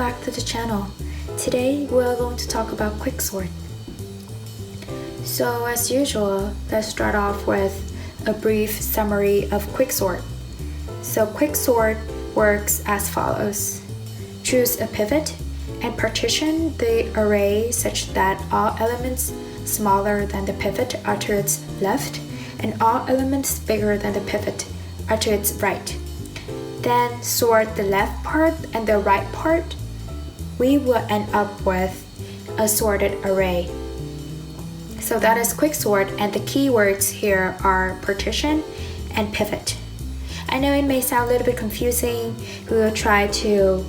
back to the channel. Today we are going to talk about Quicksort. So as usual, let's start off with a brief summary of Quicksort. So Quicksort works as follows. Choose a pivot and partition the array such that all elements smaller than the pivot are to its left and all elements bigger than the pivot are to its right. Then sort the left part and the right part. We will end up with a sorted array. So that is Quicksort, and the keywords here are partition and pivot. I know it may sound a little bit confusing. We will try to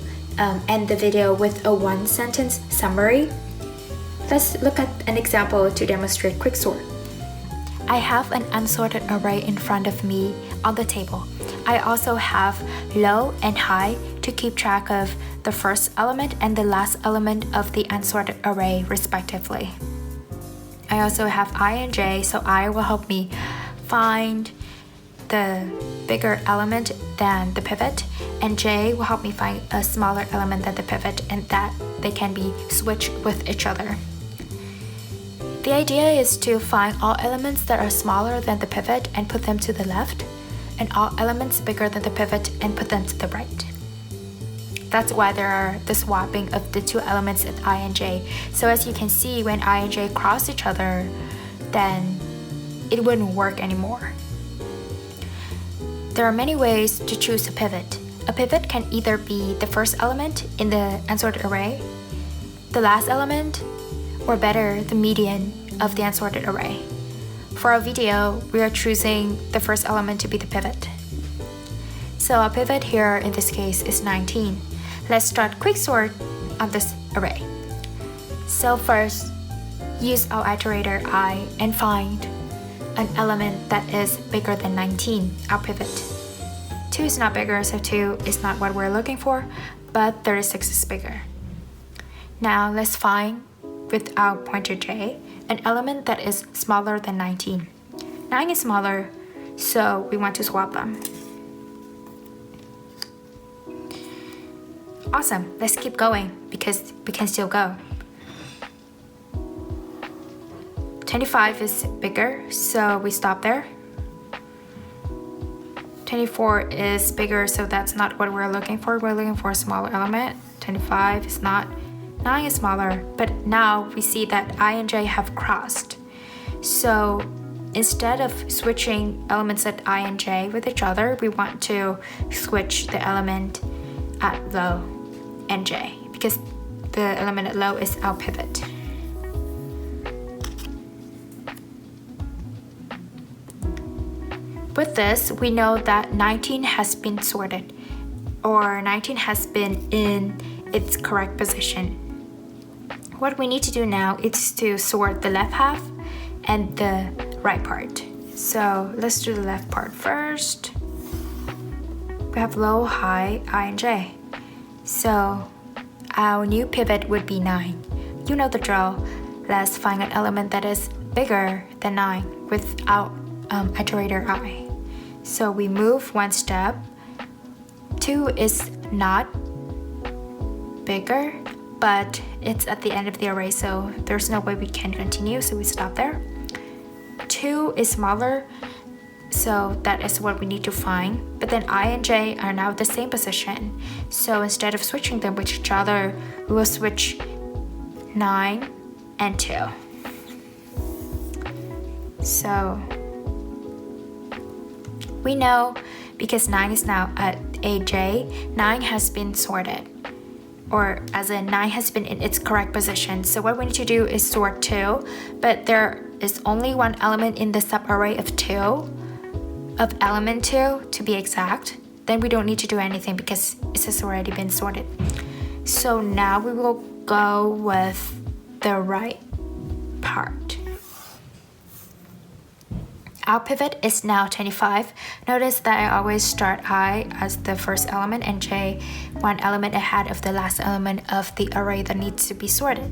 end the video with a one-sentence summary. Let's look at an example to demonstrate Quicksort. I have an unsorted array in front of me on the table. I also have low and high to keep track of the first element and the last element of the unsorted array respectively. I also have I and j, so I will help me find the bigger element than the pivot, and j will help me find a smaller element than the pivot, and that they can be switched with each other. The idea is to find all elements that are smaller than the pivot and put them to the left, and all elements bigger than the pivot and put them to the right. That's why there are the swapping of the two elements at I and j. So as you can see, when I and j cross each other, then it wouldn't work anymore. There are many ways to choose a pivot. A pivot can either be the first element in the unsorted array, the last element, or better, the median of the unsorted array. For our video, we are choosing the first element to be the pivot. So our pivot here in this case is 19. Let's start Quicksort on this array. So first, use our iterator I and find an element that is bigger than 19, our pivot. 2 is not bigger, so 2 is not what we're looking for, but 36 is bigger. Now let's find, with our pointer j, an element that is smaller than 19. 9 is smaller, so we want to swap them. Awesome, let's keep going because we can still go. 25 is bigger, so we stop there. 24 is bigger, so that's not what we're looking for. We're looking for a smaller element. 25 is not. 9 is smaller, but now we see that I and j have crossed. So instead of switching elements at I and j with each other, we want to switch the element at low and j, because the element at low is our pivot. With this, we know that 19 has been sorted, or 19 has been in its correct position. What we need to do now is to sort the left half and the right part. So let's do the left part first. We have low, high, I and j. So our new pivot would be 9. You know the drill. Let's find an element that is bigger than 9 with our iterator I. So we move one step. 2 is not bigger, but it's at the end of the array, so there's no way we can continue, so we stop there. 2 is smaller, so that is what we need to find. But then I and j are now at the same position, so instead of switching them with each other, we will switch 9 and 2. So we know because 9 is now at aj, 9 has been sorted, or as in 9 has been in its correct position. So what we need to do is sort 2, but there is only one element in the subarray of 2, of element 2 to be exact. Then we don't need to do anything because it has already been sorted. So now we will go with the right part. Our pivot is now 25. Notice that I always start I as the first element and j one element ahead of the last element of the array that needs to be sorted.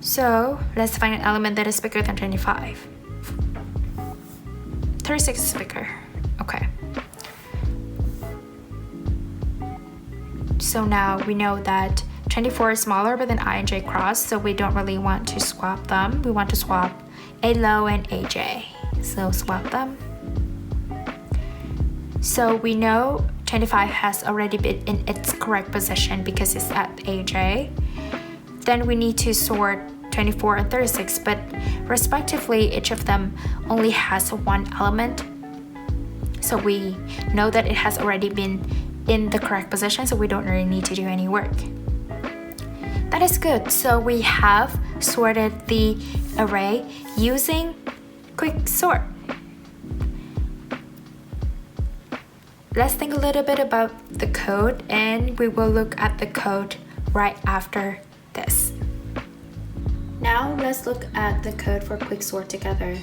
So let's find an element that is bigger than 25. 36 is bigger. Okay. So now we know that 24 is smaller than I and j cross, so we don't really want to swap them. We want to swap a low and aj. So swap them. So we know 25 has already been in its correct position because it's at aj. Then we need to sort 24 and 36, but respectively each of them only has one element. So we know that it has already been in the correct position, so we don't really need to do any work. That is good. So we have sorted the array using Quicksort. Let's think a little bit about the code, and we will look at the code right after this. Now let's look at the code for Quicksort together.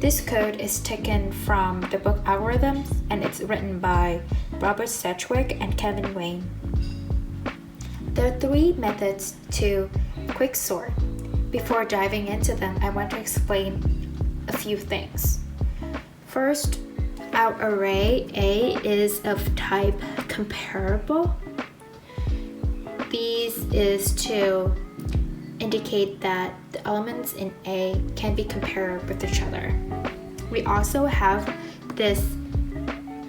This code is taken from the book Algorithms, and it's written by Robert Sedgwick and Kevin Wayne. There are 3 methods to Quicksort. Before diving into them, I want to explain a few things. First, our array A is of type comparable. This is to indicate that the elements in A can be compared with each other. We also have this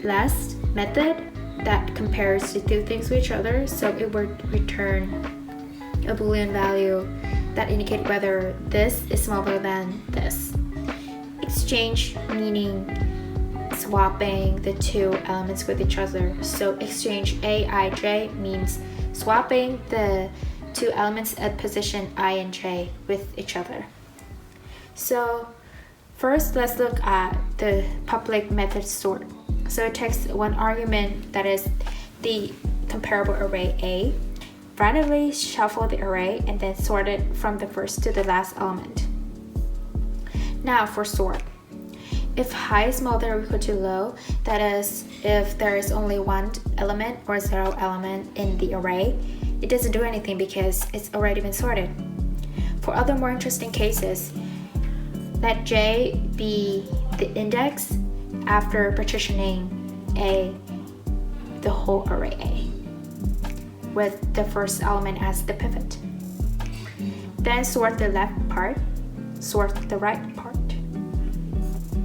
last method that compares the 2 things with each other, so it would return a Boolean value that indicate whether this is smaller than this. Exchange meaning swapping the 2 elements with each other. So exchange aij means swapping the 2 elements at position I and j with each other. So first, let's look at the public method sort. So it takes one argument, that is the comparable array A, randomly shuffle the array, and then sort it from the first to the last element. Now for sort. If high is smaller than or equal to low, that is, if there is only 1 element or 0 element in the array, it doesn't do anything because it's already been sorted. For other more interesting cases, let j be the index after partitioning the whole array A, with the first element as the pivot. Then sort the left part, sort the right part.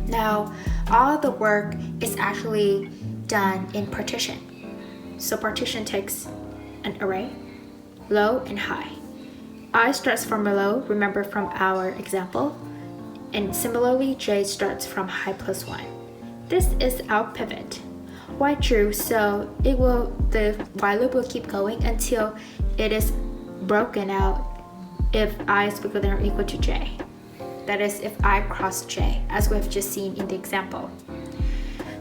Now, all the work is actually done in partition. So partition takes an array, low and high. I starts from low, remember from our example, and similarly j starts from high plus 1. This is our pivot. Why true? So the while loop will keep going until it is broken out if I is bigger than or equal to j. That is, if I cross j, as we have just seen in the example.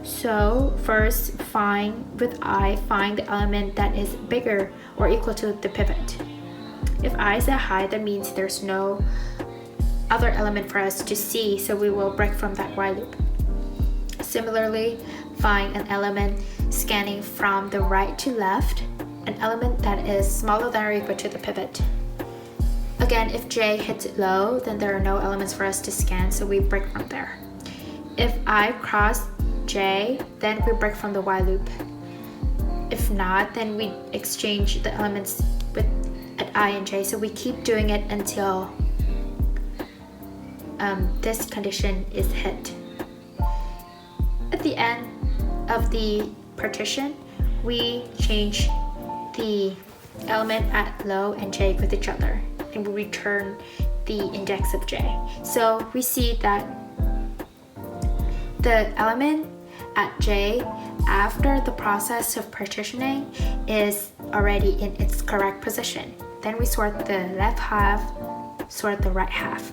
So first, find the element that is bigger or equal to the pivot. If I is at high, that means there's no other element for us to see, so we will break from that while loop. Similarly, find an element scanning from the right to left, an element that is smaller than or equal to the pivot. Again, if j hits low, then there are no elements for us to scan, so we break from there. If I cross j, then we break from the while loop. If not, then we exchange the elements at I and j, so we keep doing it until this condition is hit. At the end of the partition, we change the element at low and j with each other, and we return the index of j. So we see that the element at j after the process of partitioning is already in its correct position. Then we sort the left half, sort the right half.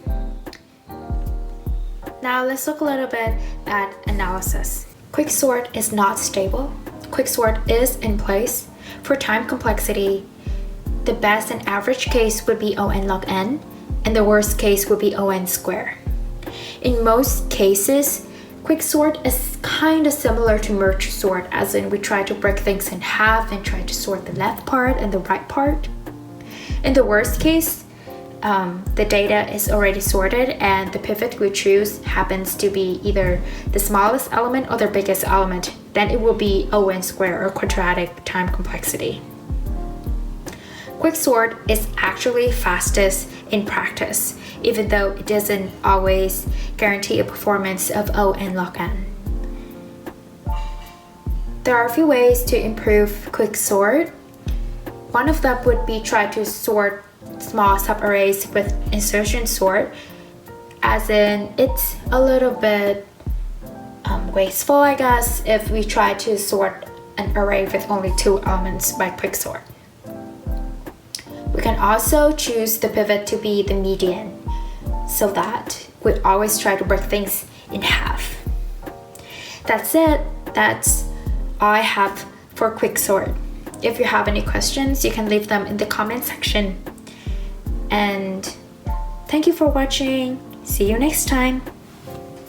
Now let's look a little bit at analysis. Quicksort is not stable. Quicksort is in place. For time complexity, the best and average case would be O(n) log n, and the worst case would O (n) square. In most cases, Quicksort is kind of similar to merge sort, as in we try to break things in half and try to sort the left part and the right part. In the worst case, the data is already sorted and the pivot we choose happens to be either the smallest element or the biggest element then it will be O(n) squared or quadratic time complexity. Quicksort is actually fastest in practice, even though it doesn't always guarantee a performance of O(n) log n. There are a few ways to improve Quicksort. One of them would be try to sort small subarrays with insertion sort, as in it's a little bit wasteful, I guess, if we try to sort an array with only 2 elements by Quicksort. We can also choose the pivot to be the median, so that we always try to break things in half. That's it. That's all I have for Quicksort. If you have any questions, you can leave them in the comment section. And thank you for watching. See you next time.